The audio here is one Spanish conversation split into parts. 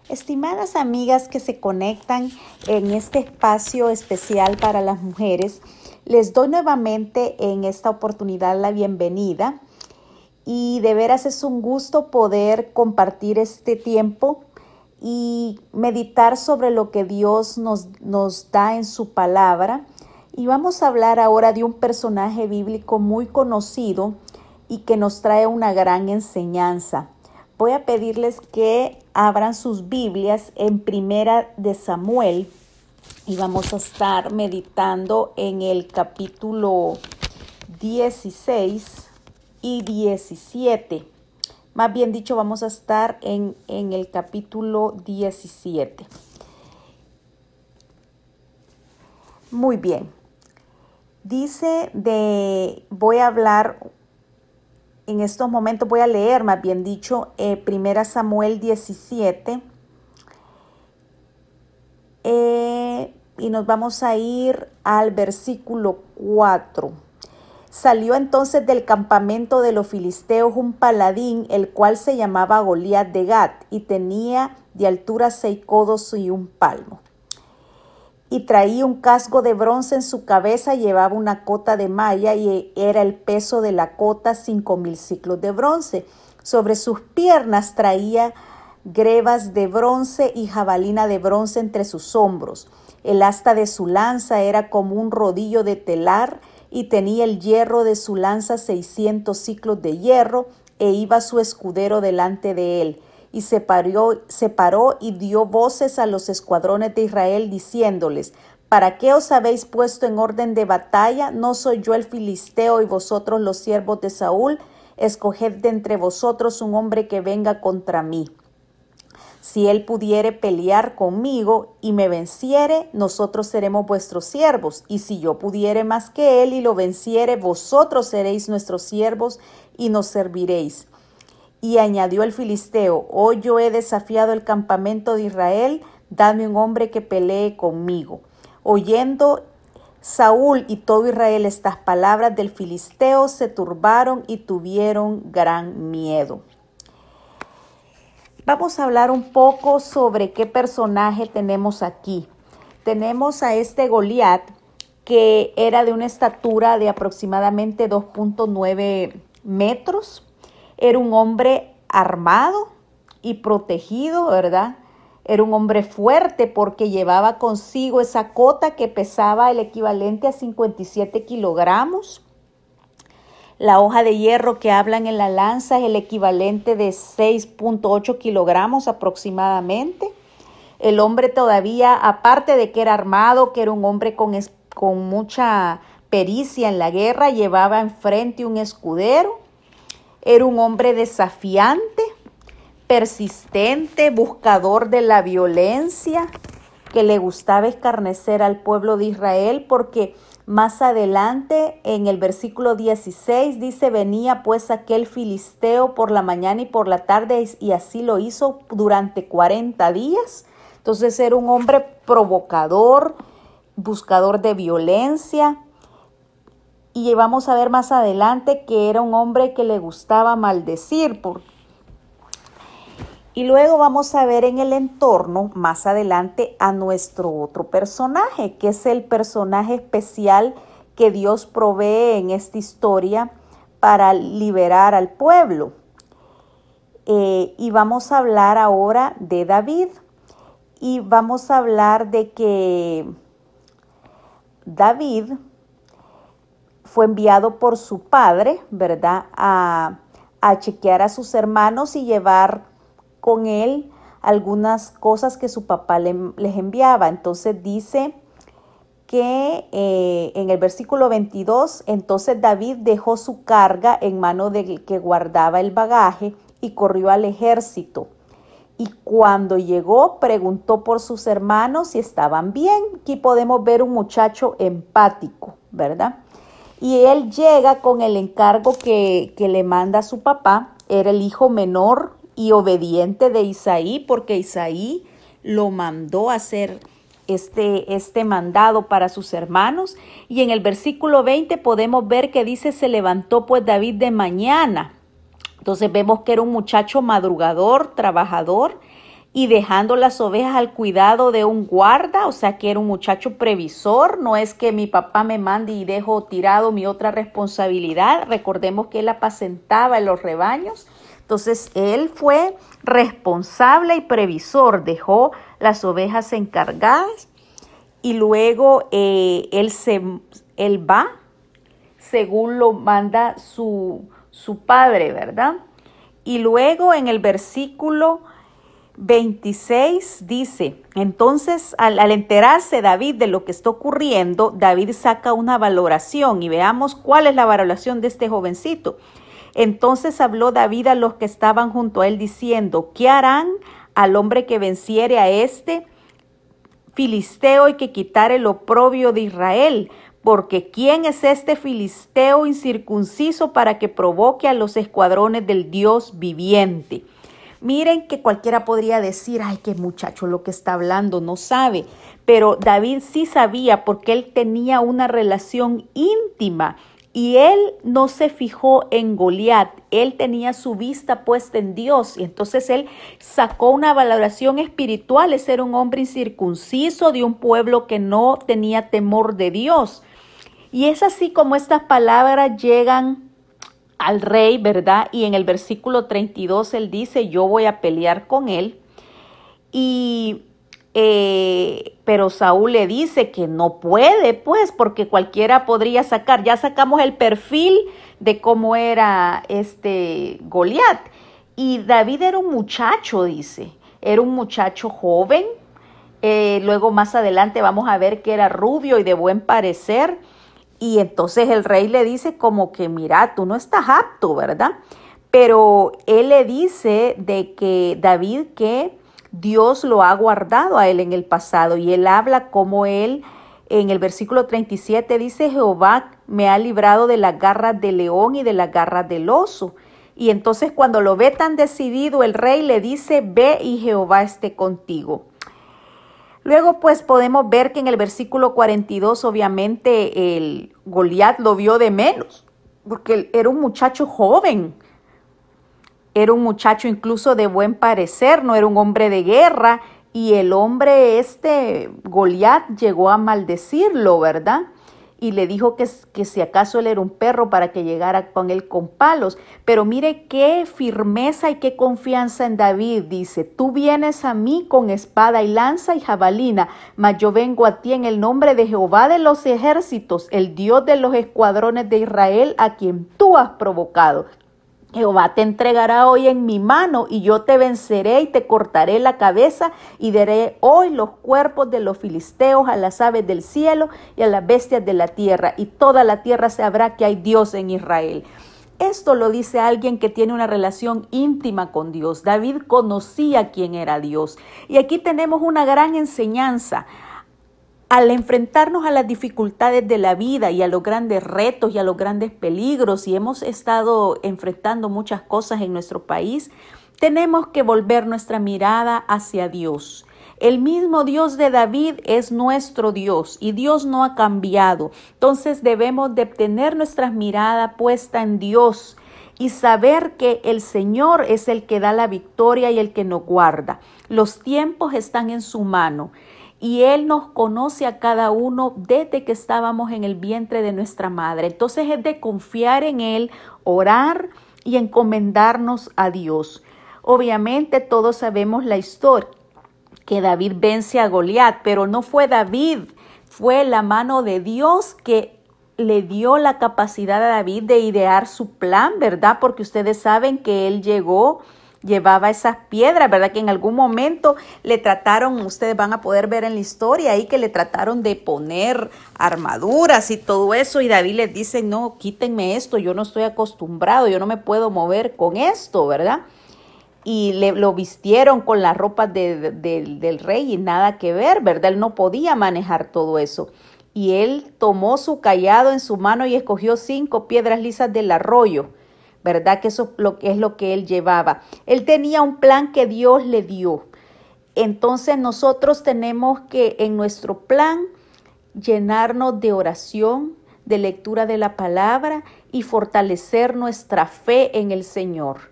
Estimadas amigas que se conectan en este espacio especial para las mujeres, les doy nuevamente en esta oportunidad la bienvenida y de veras es un gusto poder compartir este tiempo y meditar sobre lo que Dios nos da en su palabra. Y vamos a hablar ahora de un personaje bíblico muy conocido y que nos trae una gran enseñanza. Voy a pedirles que abran sus Biblias en Primera de Samuel y vamos a estar meditando en el capítulo 16 y 17. Más bien dicho, vamos a estar en el capítulo 17. Muy bien. Voy a hablar en estos momentos, voy a leer más bien dicho, 1 Samuel 17. Y nos vamos a ir al versículo 4. Salió entonces del campamento de los filisteos un paladín, el cual se llamaba Goliat de Gat, y tenía de altura 6 codos y 1 palmo. Y traía un casco de bronce en su cabeza, llevaba una cota de malla y era el peso de la cota 5,000 siclos de bronce. Sobre sus piernas traía grebas de bronce y jabalina de bronce entre sus hombros. El asta de su lanza era como un rodillo de telar y tenía el hierro de su lanza 600 siclos de hierro, e iba su escudero delante de él. Y se paró y dio voces a los escuadrones de Israel, diciéndoles: ¿Para qué os habéis puesto en orden de batalla? ¿No soy yo el filisteo y vosotros los siervos de Saúl? Escoged de entre vosotros un hombre que venga contra mí. Si él pudiere pelear conmigo y me venciere, nosotros seremos vuestros siervos. Y si yo pudiere más que él y lo venciere, vosotros seréis nuestros siervos y nos serviréis. Y añadió el filisteo: hoy yo he desafiado el campamento de Israel, dame un hombre que pelee conmigo. Oyendo Saúl y todo Israel estas palabras del filisteo, se turbaron y tuvieron gran miedo. Vamos a hablar un poco sobre qué personaje tenemos aquí. Tenemos a este Goliat, que era de una estatura de aproximadamente 2,9 metros. Era un hombre armado y protegido, ¿verdad? Era un hombre fuerte porque llevaba consigo esa cota que pesaba el equivalente a 57 kilogramos. La hoja de hierro que hablan en la lanza es el equivalente de 6,8 kilogramos aproximadamente. El hombre todavía, aparte de que era armado, que era un hombre con mucha pericia en la guerra, llevaba enfrente un escudero. Era un hombre desafiante, persistente, buscador de la violencia, que le gustaba escarnecer al pueblo de Israel, porque más adelante en el versículo 16 dice: venía pues aquel filisteo por la mañana y por la tarde, y así lo hizo durante 40 días. Entonces era un hombre provocador, buscador de violencia. Y vamos a ver más adelante que era un hombre que le gustaba maldecir. Y luego vamos a ver en el entorno, más adelante, a nuestro otro personaje, que es el personaje especial que Dios provee en esta historia para liberar al pueblo. Y vamos a hablar ahora de David. Y vamos a hablar de que David fue enviado por su padre, ¿verdad?, a chequear a sus hermanos y llevar con él algunas cosas que su papá les enviaba. Entonces dice que en el versículo 22, entonces David dejó su carga en mano del que guardaba el bagaje y corrió al ejército. Y cuando llegó, preguntó por sus hermanos si estaban bien. Aquí podemos ver un muchacho empático, ¿verdad? Y él llega con el encargo que le manda a su papá. Era el hijo menor y obediente de Isaí, porque Isaí lo mandó a hacer este mandado para sus hermanos. Y en el versículo 20 podemos ver que dice: se levantó pues David de mañana. Entonces vemos que era un muchacho madrugador, trabajador, y dejando las ovejas al cuidado de un guarda, o sea que era un muchacho previsor, no es que mi papá me mande y dejo tirado mi otra responsabilidad. Recordemos que él apacentaba en los rebaños, entonces él fue responsable y previsor, dejó las ovejas encargadas y luego él va según lo manda su padre, ¿verdad? Y luego en el versículo 26 dice, entonces al enterarse David de lo que está ocurriendo, David saca una valoración y veamos cuál es la valoración de este jovencito. Entonces habló David a los que estaban junto a él diciendo, ¿qué harán al hombre que venciere a este filisteo y que quitare el oprobio de Israel? Porque ¿quién es este filisteo incircunciso para que provoque a los escuadrones del Dios viviente? Miren que cualquiera podría decir, ay, qué muchacho lo que está hablando, no sabe. Pero David sí sabía porque él tenía una relación íntima y él no se fijó en Goliat. Él tenía su vista puesta en Dios y entonces él sacó una valoración espiritual. Ese era un hombre incircunciso de un pueblo que no tenía temor de Dios. Y es así como estas palabras llegan al rey, ¿verdad? Y en el versículo 32 él dice, yo voy a pelear con él. Pero Saúl le dice que no puede, pues, porque cualquiera podría sacar. Ya sacamos el perfil de cómo era Goliat. Y David era un muchacho, dice. Era un muchacho joven. Luego más adelante vamos a ver que era rubio y de buen parecer. Y entonces el rey le dice como que, mira, tú no estás apto, ¿verdad? Pero él le dice de que David, que Dios lo ha guardado a él en el pasado. Y él habla como él, en el versículo 37 dice, Jehová me ha librado de las garras del león y de las garras del oso. Y entonces cuando lo ve tan decidido, el rey le dice, ve y Jehová esté contigo. Luego pues podemos ver que en el versículo 42 obviamente el Goliat lo vio de menos, porque él era un muchacho joven, era un muchacho incluso de buen parecer, no era un hombre de guerra, y el hombre Goliat llegó a maldecirlo, ¿verdad? Y le dijo que si acaso él era un perro para que llegara con él con palos. Pero mire qué firmeza y qué confianza en David. Dice, tú vienes a mí con espada y lanza y jabalina, mas yo vengo a ti en el nombre de Jehová de los ejércitos, el Dios de los escuadrones de Israel, a quien tú has provocado. Jehová te entregará hoy en mi mano y yo te venceré y te cortaré la cabeza y daré hoy los cuerpos de los filisteos a las aves del cielo y a las bestias de la tierra, y toda la tierra sabrá que hay Dios en Israel. Esto lo dice alguien que tiene una relación íntima con Dios. David conocía quién era Dios. Y aquí tenemos una gran enseñanza. Al enfrentarnos a las dificultades de la vida y a los grandes retos y a los grandes peligros, y hemos estado enfrentando muchas cosas en nuestro país, tenemos que volver nuestra mirada hacia Dios. El mismo Dios de David es nuestro Dios y Dios no ha cambiado. Entonces debemos de tener nuestra mirada puesta en Dios y saber que el Señor es el que da la victoria y el que nos guarda. Los tiempos están en su mano. Y Él nos conoce a cada uno desde que estábamos en el vientre de nuestra madre. Entonces es de confiar en Él, orar y encomendarnos a Dios. Obviamente todos sabemos la historia, que David vence a Goliat, pero no fue David, fue la mano de Dios que le dio la capacidad a David de idear su plan, ¿verdad? Porque ustedes saben que él llevaba esas piedras, ¿verdad? Que en algún momento le trataron, ustedes van a poder ver en la historia ahí que le trataron de poner armaduras y todo eso, y David les dice, no, quítenme esto, yo no estoy acostumbrado, yo no me puedo mover con esto, ¿verdad? Y lo vistieron con las ropas del rey y nada que ver, ¿verdad? Él no podía manejar todo eso. Y él tomó su cayado en su mano y escogió 5 piedras lisas del arroyo, ¿verdad? Que eso es lo que él llevaba. Él tenía un plan que Dios le dio. Entonces nosotros tenemos que en nuestro plan llenarnos de oración, de lectura de la palabra y fortalecer nuestra fe en el Señor.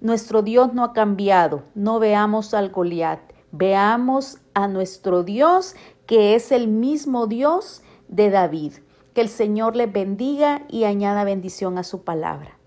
Nuestro Dios no ha cambiado. No veamos al Goliat. Veamos a nuestro Dios, que es el mismo Dios de David. Que el Señor les bendiga y añada bendición a su palabra.